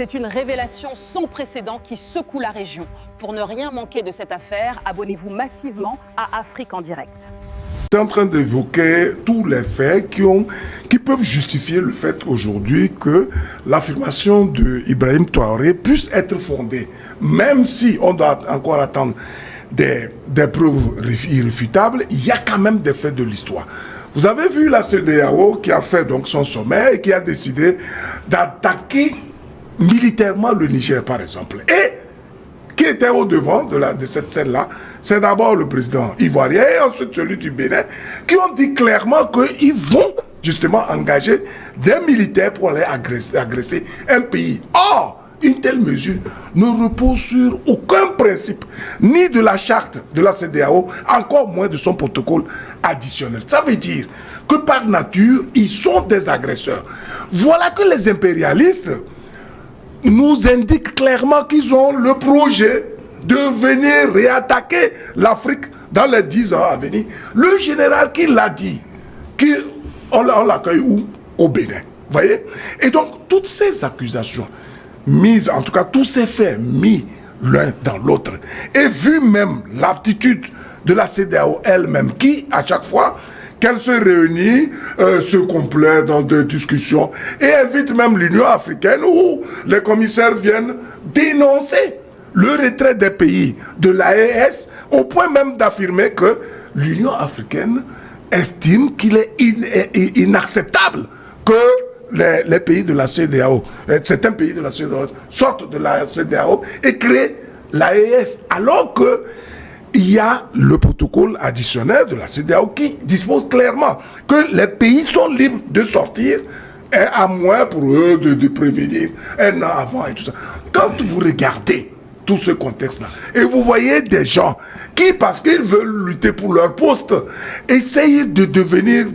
C'est une révélation sans précédent qui secoue la région. Pour ne rien manquer de cette affaire, abonnez-vous massivement à Afrique en direct. Tu es en train d'évoquer tous les faits qui peuvent justifier le fait aujourd'hui que l'affirmation d'Ibrahim Traoré puisse être fondée. Même si on doit encore attendre des preuves irréfutables, il y a quand même des faits de l'histoire. Vous avez vu la CEDEAO qui a fait donc son sommet et qui a décidé d'attaquer militairement le Niger, par exemple. Et qui était au devant de cette scène-là, c'est d'abord le président ivoirien et ensuite celui du Bénin, qui ont dit clairement qu'ils vont justement engager des militaires pour aller agresser un pays. Or, une telle mesure ne repose sur aucun principe, ni de la charte de la CEDEAO, encore moins de son protocole additionnel. Ça veut dire que par nature, ils sont des agresseurs. Voilà que les impérialistes nous indiquent clairement qu'ils ont le projet de venir réattaquer l'Afrique dans les 10 ans à venir. Le général qui l'a dit, on l'accueille où? Au Bénin. Voyez? Et donc, toutes ces accusations mises, en tout cas tous ces faits mis l'un dans l'autre, et vu même l'aptitude de la CEDEAO elle-même, qui, à chaque fois qu'elle se réunit, se complaît dans des discussions et invite même l'Union africaine où les commissaires viennent dénoncer le retrait des pays de l'AES au point même d'affirmer que l'Union africaine estime qu'il est inacceptable que les pays de la CEDEAO, certains pays de la CEDEAO sortent de la CEDEAO et créent l'AES, alors que il y a le protocole additionnel de la CEDEAO qui dispose clairement que les pays sont libres de sortir, à moins pour eux de prévenir un an avant et tout ça. Quand vous regardez tout ce contexte-là, et vous voyez des gens qui, parce qu'ils veulent lutter pour leur poste, essayent de devenir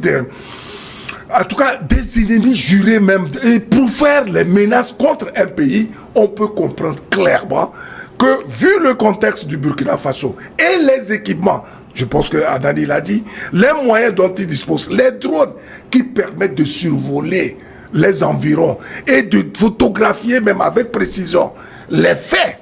en tout cas des ennemis jurés même, et pour faire les menaces contre un pays, on peut comprendre clairement que, vu le contexte du Burkina Faso et les équipements, je pense que Adani l'a dit, les moyens dont ils disposent, les drones qui permettent de survoler les environs et de photographier même avec précision les faits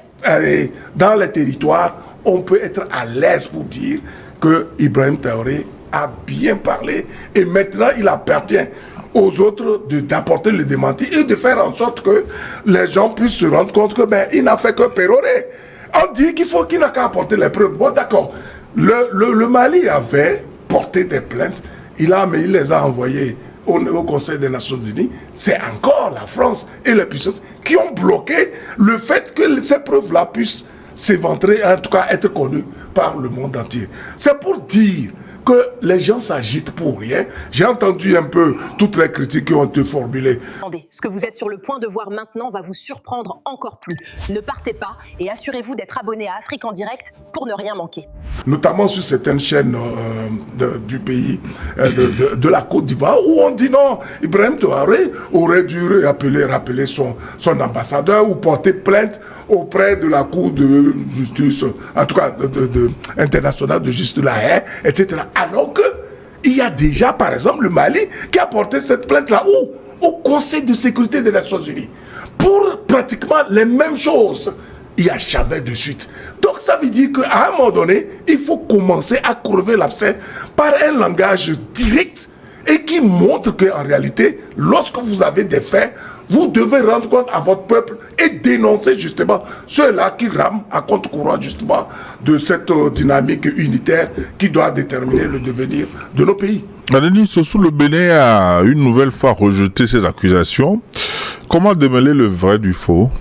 dans les territoires, on peut être à l'aise pour dire que Ibrahim Traoré a bien parlé et maintenant il appartient aux autres d'apporter le démenti et de faire en sorte que les gens puissent se rendre compte que il n'a fait que pérorer. On dit qu'il n'a qu'à apporter les preuves. Bon, d'accord. Le Mali avait porté des plaintes. Il les a envoyées au Conseil des Nations Unies. C'est encore la France et les puissances qui ont bloqué le fait que ces preuves-là puissent s'éventrer, en tout cas être connues par le monde entier. C'est pour dire que les gens s'agitent pour rien. J'ai entendu un peu toutes les critiques qui ont été formulées. Attendez, ce que vous êtes sur le point de voir maintenant va vous surprendre encore plus. Ne partez pas et assurez-vous d'être abonné à Afrique en direct pour ne rien manquer. Notamment sur certaines chaînes du pays, de la Côte d'Ivoire, où on dit non, Ibrahim Traoré aurait dû rappeler son ambassadeur ou porter plainte auprès de la Cour de justice, en tout cas internationale de justice de la Haye, etc. Alors que il y a déjà, par exemple, le Mali qui a porté cette plainte-là au Conseil de sécurité des Nations Unies pour pratiquement les mêmes choses. Il n'y a jamais de suite. Donc ça veut dire qu'à un moment donné, il faut commencer à crever l'abcès par un langage direct et qui montre qu'en réalité, lorsque vous avez des faits, vous devez rendre compte à votre peuple et dénoncer justement ceux-là qui rament à contre-courant justement de cette dynamique unitaire qui doit déterminer le devenir de nos pays. Adani Sossou, le Bénin a une nouvelle fois rejeté ces accusations. Comment démêler le vrai du faux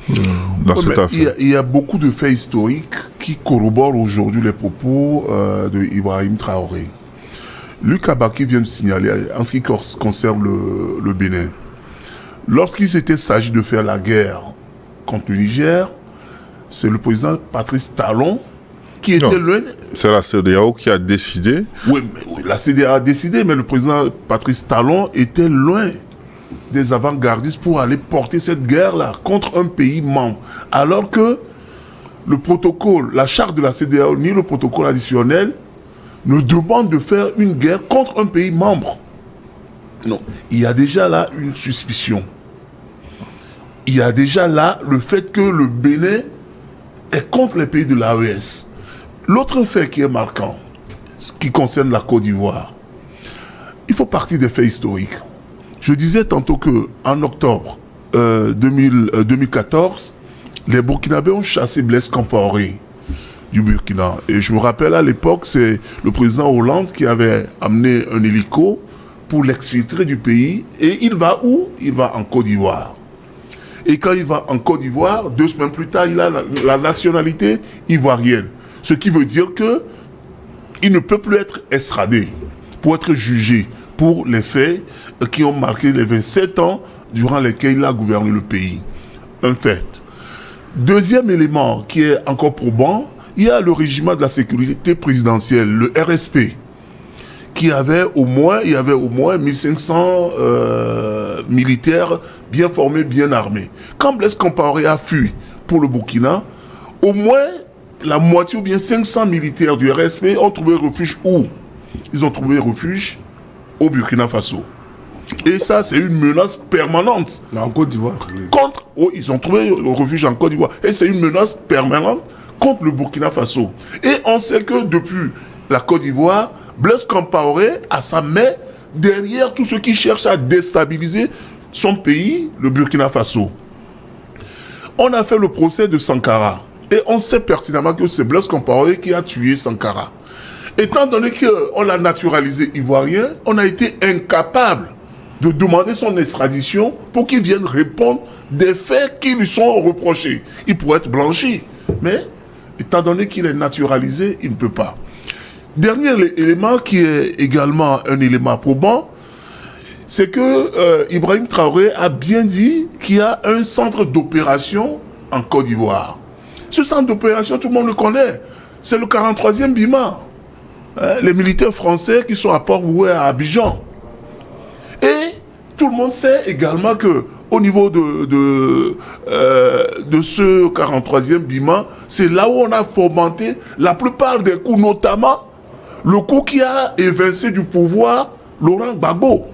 dans cette affaire? Il y a beaucoup de faits historiques qui corroborent aujourd'hui les propos de Ibrahim Traoré. Luc Abaki vient de signaler, en ce qui concerne le Bénin, lorsqu'il s'était s'agit de faire la guerre contre le Niger, c'est le président Patrice Talon qui était loin. C'est la CEDEAO qui a décidé. Oui, la CEDEAO a décidé, mais le président Patrice Talon était loin des avant-gardistes pour aller porter cette guerre-là contre un pays membre. Alors que le protocole, la charte de la CEDEAO, ni le protocole additionnel, ne demande de faire une guerre contre un pays membre. Non, il y a déjà là une suspicion. il y a déjà là le fait que le Bénin est contre les pays de l'AES. L'autre fait qui est marquant, ce qui concerne la Côte d'Ivoire, il faut partir des faits historiques. Je disais tantôt que en octobre 2014, les Burkinabés ont chassé Blaise Compaoré du Burkina. Et je me rappelle à l'époque, c'est le président Hollande qui avait amené un hélico pour l'exfiltrer du pays. Et il va où? Il va en Côte d'Ivoire. Et quand il va en Côte d'Ivoire, 2 semaines plus tard, il a la nationalité ivoirienne. Ce qui veut dire que il ne peut plus être extradé pour être jugé pour les faits qui ont marqué les 27 ans durant lesquels il a gouverné le pays. Un fait. Deuxième élément qui est encore probant, il y a le régiment de la sécurité présidentielle, le RSP, qui avait au moins 1500 militaires bien formés, bien armés. Quand Blaise Compaoré a fui pour le Burkina, au moins la moitié ou bien 500 militaires du RSP ont trouvé refuge où? Ils ont trouvé refuge au Burkina Faso. Et ça, c'est une menace permanente. En Côte d'Ivoire. Ils ont trouvé refuge en Côte d'Ivoire. Et c'est une menace permanente contre le Burkina Faso. Et on sait que depuis la Côte d'Ivoire, Blaise Compaoré a sa main derrière tous ceux qui cherchent à déstabiliser son pays, le Burkina Faso. On a fait le procès de Sankara. Et on sait pertinemment que c'est Blaise Compaoré qui a tué Sankara. Étant donné qu'on l'a naturalisé ivoirien, on a été incapable de demander son extradition pour qu'il vienne répondre des faits qui lui sont reprochés. Il pourrait être blanchi, mais étant donné qu'il est naturalisé, il ne peut pas. Dernier élément qui est également un élément probant, c'est que Ibrahim Traoré a bien dit qu'il y a un centre d'opération en Côte d'Ivoire. Ce centre d'opération, tout le monde le connaît. C'est le 43e BIMA. Les militaires français qui sont à Port-Boué, à Abidjan. Et tout le monde sait également que au niveau de ce 43e BIMA, c'est là où on a fomenté la plupart des coups, notamment le coup qui a évincé du pouvoir Laurent Gbagbo.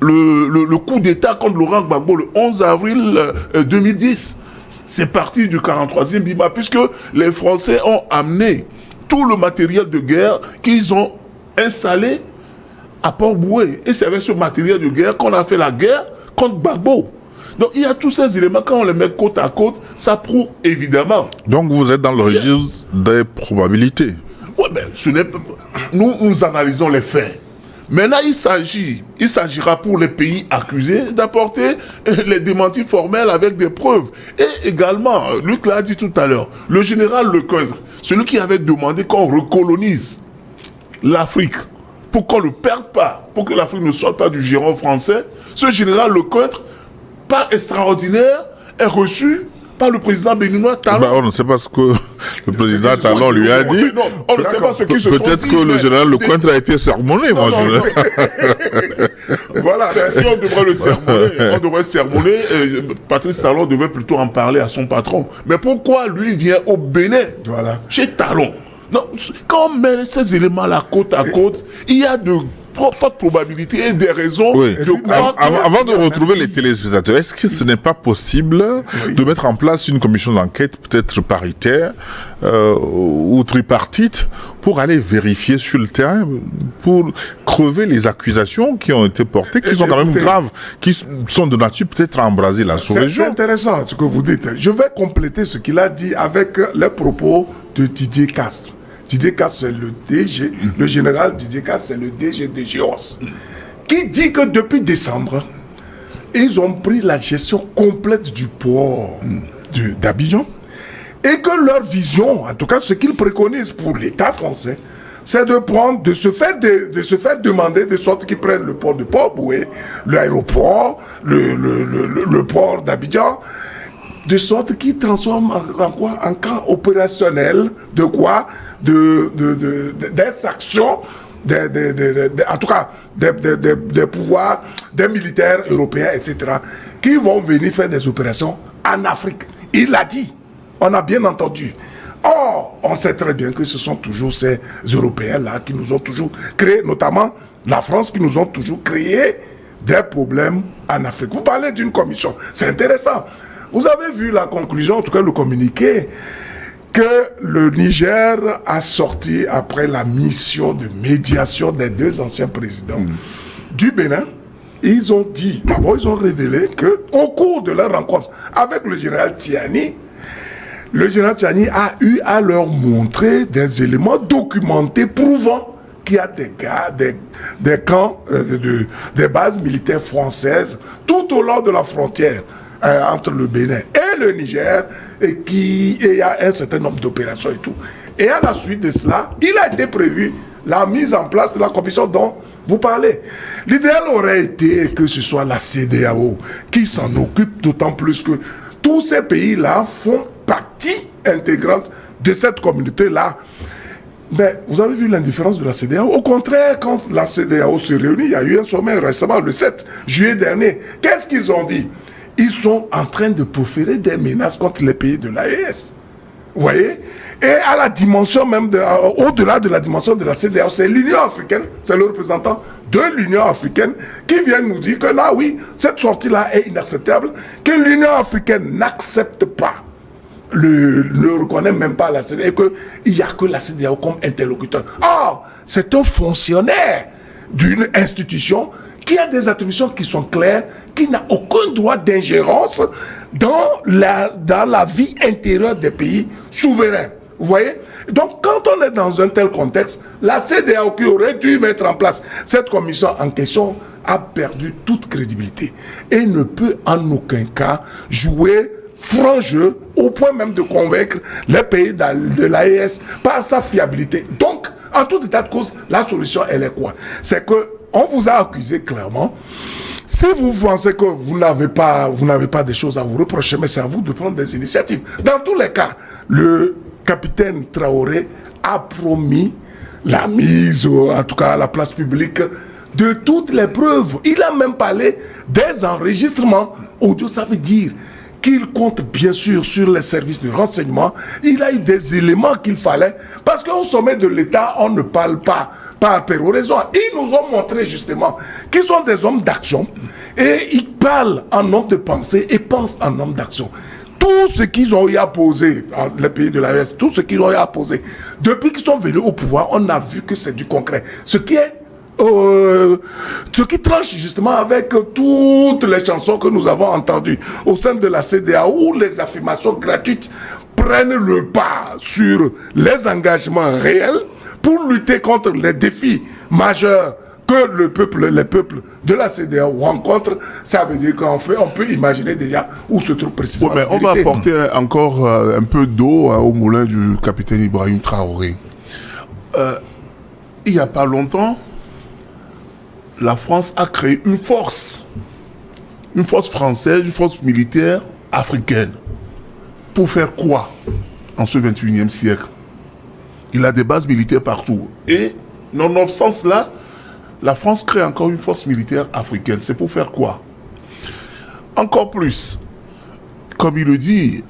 Le coup d'État contre Laurent Gbagbo le 11 avril 2010. C'est parti du 43e BIMA, puisque les Français ont amené tout le matériel de guerre qu'ils ont installé à Port-Boué. Et c'est avec ce matériel de guerre qu'on a fait la guerre contre Gbagbo. Donc il y a tous ces éléments, quand on les met côte à côte, ça prouve évidemment. Donc vous êtes dans le registre des probabilités. Oui, mais nous analysons les faits. Maintenant, il s'agira pour les pays accusés d'apporter les démentis formels avec des preuves. Et également, Luc l'a dit tout à l'heure, le général Lecointre, celui qui avait demandé qu'on recolonise l'Afrique, pour qu'on ne perde pas, pour que l'Afrique ne sorte pas du giron français, ce général Lecointre, pas extraordinaire, est reçu par le président béninois Talon. On ne sait pas ce que le président Talon lui a dit. Non, on ne sait pas ce qui se sont dit. Peut-être que le général Lecointre a été sermonné, moi. Voilà, si on devrait le sermonner, Patrice Talon devait plutôt en parler à son patron. Mais pourquoi lui vient au Bénin, chez Talon? Non, quand on met ces éléments-là côte à côte, il y a de fortes probabilités et des raisons de croire. Avant de retrouver les téléspectateurs, est-ce que ce n'est pas possible de mettre en place une commission d'enquête, peut-être paritaire ou tripartite, pour aller vérifier sur le terrain, pour crever les accusations qui ont été portées, qui sont quand même graves, qui sont de nature peut-être à embraser la sous-région? C'est intéressant ce que vous dites. Je vais compléter ce qu'il a dit avec les propos de Didier Castres. Didier Castres, c'est le DG, le général Didier Castres, c'est le DG de GEOS, qui dit que depuis décembre, ils ont pris la gestion complète du port d'Abidjan et que leur vision, en tout cas ce qu'ils préconisent pour l'État français, c'est de se faire demander de sorte qu'ils prennent le port de Port-Boué, l'aéroport, le port d'Abidjan, de sorte qu'ils transforment en quoi? En camp opérationnel de quoi? Des actions, en tout cas des pouvoirs, des militaires européens, etc., qui vont venir faire des opérations en Afrique. Il l'a dit, on a bien entendu. Or, on sait très bien que ce sont toujours ces Européens-là qui nous ont toujours créé, notamment la France, qui nous ont toujours créé des problèmes en Afrique. Vous parlez d'une commission, c'est intéressant. Vous avez vu la conclusion, en tout cas le communiqué, que le Niger a sorti après la mission de médiation des deux anciens présidents du Bénin. Ils ont dit, d'abord ils ont révélé que au cours de leur rencontre avec le général Tiani, le général Tiani a eu à leur montrer des éléments documentés prouvant qu'il y a des camps, des bases militaires françaises tout au long de la frontière entre le Bénin et le Niger, et il y a un certain nombre d'opérations et tout. Et à la suite de cela, il a été prévu la mise en place de la commission dont vous parlez. L'idéal aurait été que ce soit la CEDEAO qui s'en occupe, d'autant plus que tous ces pays-là font partie intégrante de cette communauté-là. Mais vous avez vu l'indifférence de la CEDEAO. Au contraire, quand la CEDEAO se réunit, il y a eu un sommet récemment, le 7 juillet dernier. Qu'est-ce qu'ils ont dit? Ils sont en train de proférer des menaces contre les pays de l'AES. Vous voyez? Et à la dimension même, au-delà de la dimension de la CEDEAO, c'est l'Union africaine, c'est le représentant de l'Union africaine qui vient nous dire que là, oui, cette sortie-là est inacceptable, que l'Union africaine n'accepte pas, ne reconnaît même pas la CEDEAO, et qu'il n'y a que la CEDEAO comme interlocuteur. Or, c'est un fonctionnaire d'une institution qui a des attributions qui sont claires, qui n'a aucun droit d'ingérence dans la vie intérieure des pays souverains. Vous voyez? Donc, quand on est dans un tel contexte, la CEDEAO qui aurait dû mettre en place cette commission en question a perdu toute crédibilité et ne peut en aucun cas jouer franc jeu au point même de convaincre les pays de l'AES par sa fiabilité. Donc, en tout état de cause, la solution, elle est quoi? C'est que on vous a accusé clairement. Si vous pensez que vous n'avez pas des choses à vous reprocher, mais c'est à vous de prendre des initiatives. Dans tous les cas, le capitaine Traoré a promis la mise, en tout cas à la place publique, de toutes les preuves. Il a même parlé des enregistrements audio. Ça veut dire qu'il compte bien sûr sur les services de renseignement. Il a eu des éléments qu'il fallait, parce qu'au sommet de l'État, on ne parle pas par péroraison. Ils nous ont montré justement qu'ils sont des hommes d'action et ils parlent en homme de pensée et pensent en homme d'action. Tout ce qu'ils ont eu à poser, les pays de l'AES, tout ce qu'ils ont eu à poser, depuis qu'ils sont venus au pouvoir, on a vu que c'est du concret. Ce qui tranche justement avec toutes les chansons que nous avons entendues au sein de la CEDEAO, où les affirmations gratuites prennent le pas sur les engagements réels pour lutter contre les défis majeurs que les peuples de la CEDEAO rencontrent. Ça veut dire on peut imaginer déjà où se trouve précisément la vérité. On va apporter encore un peu d'eau au moulin du capitaine Ibrahim Traoré. Il n'y a pas longtemps, la France a créé une force française, une force militaire africaine. Pour faire quoi en ce 21e siècle? Il a des bases militaires partout. Et, nonobstant cela, la France crée encore une force militaire africaine. C'est pour faire quoi? Encore plus, comme il le dit,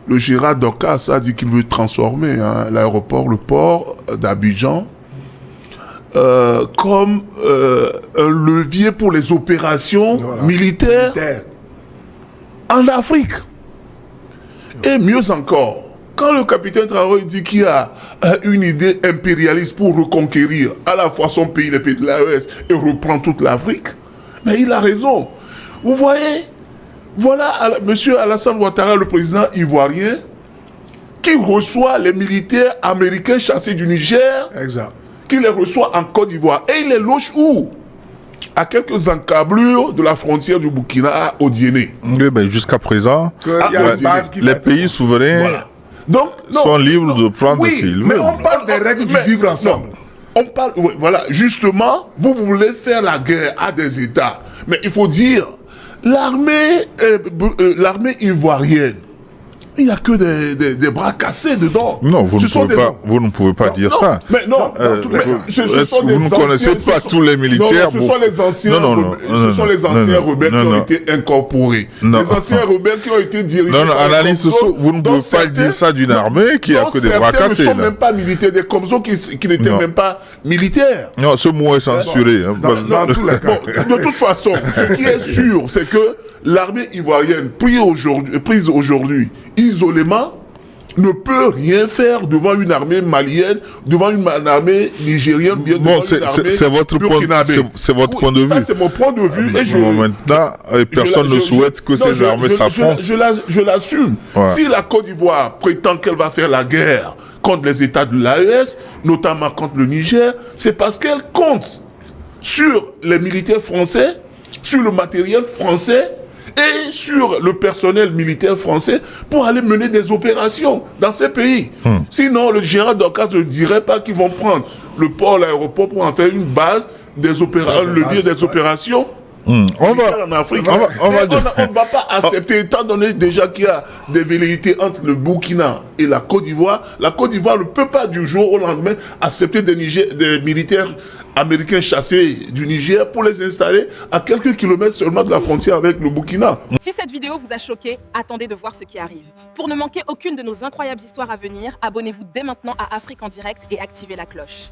le Gérard Dorcas a dit qu'il veut transformer l'aéroport, le port d'Abidjan, comme un levier pour les opérations militaires en Afrique. Et mieux encore, quand le capitaine Traoré dit qu'il a une idée impérialiste pour reconquérir à la fois son pays, les pays de l'AES, et reprendre toute l'Afrique, mais il a raison. Vous voyez, voilà M. Alassane Ouattara, le président ivoirien, qui reçoit les militaires américains chassés du Niger, exact, qui les reçoit en Côte d'Ivoire. Et il les loge où? À quelques encablures de la frontière du Burkina au Djenné. Oui, ben jusqu'à présent, les pays souverains sont libres de prendre ce qu'ils veulent. Mais on parle des règles du vivre ensemble. On parle, voilà, justement, vous voulez faire la guerre à des États. Mais il faut dire, l'armée ivoirienne il n'y a que des bras cassés dedans. Non, vous Ce ne sont pouvez des- pas, vous ne pouvez pas dire non, ça. Mais non, mais ce sont des vous ne connaissez anciens- pas ce sont- tous les militaires. Non, ce sont les anciens, ce sont les anciens rebelles qui ont été incorporés. Non. Les anciens rebelles qui ont été dirigés. Non, non, par les analyse, Comzos, vous ne dont pouvez pas certains- dire ça d'une armée qui a dont que des bras certains cassés. ne sont là. même pas militaires, des Comzos qui n'étaient Non. même pas militaires. Non, ce mot est censuré. hein. Dans tous les cas. Bon, de toute façon, ce qui est sûr, c'est que l'armée ivoirienne, prise aujourd'hui isolément, ne peut rien faire devant une armée malienne, devant une armée nigérienne, bien Bon, devant une armée c'est votre point, burkinabé. c'est votre Oui, point de vue. Ça, c'est mon point de vue. Et je, Bon, maintenant, personne ne souhaite que non, ces armées s'affrontent. je l'assume. Ouais. Si la Côte d'Ivoire prétend qu'elle va faire la guerre contre les États de l'AES, notamment contre le Niger, c'est parce qu'elle compte sur les militaires français, sur le matériel français et sur le personnel militaire français pour aller mener des opérations dans ces pays. Sinon, le général Dorcas ne dirait pas qu'ils vont prendre le port, l'aéroport pour en faire une base des opérations, le lieu des opérations. On militaires va, en Afrique. on va Mais on ne va pas accepter, étant donné déjà qu'il y a des velléités entre le Burkina et la Côte d'Ivoire ne peut pas du jour au lendemain accepter des militaires américains chassés du Niger pour les installer à quelques kilomètres seulement de la frontière avec le Burkina. Si cette vidéo vous a choqué, attendez de voir ce qui arrive. Pour ne manquer aucune de nos incroyables histoires à venir, abonnez-vous dès maintenant à Afrique en direct et activez la cloche.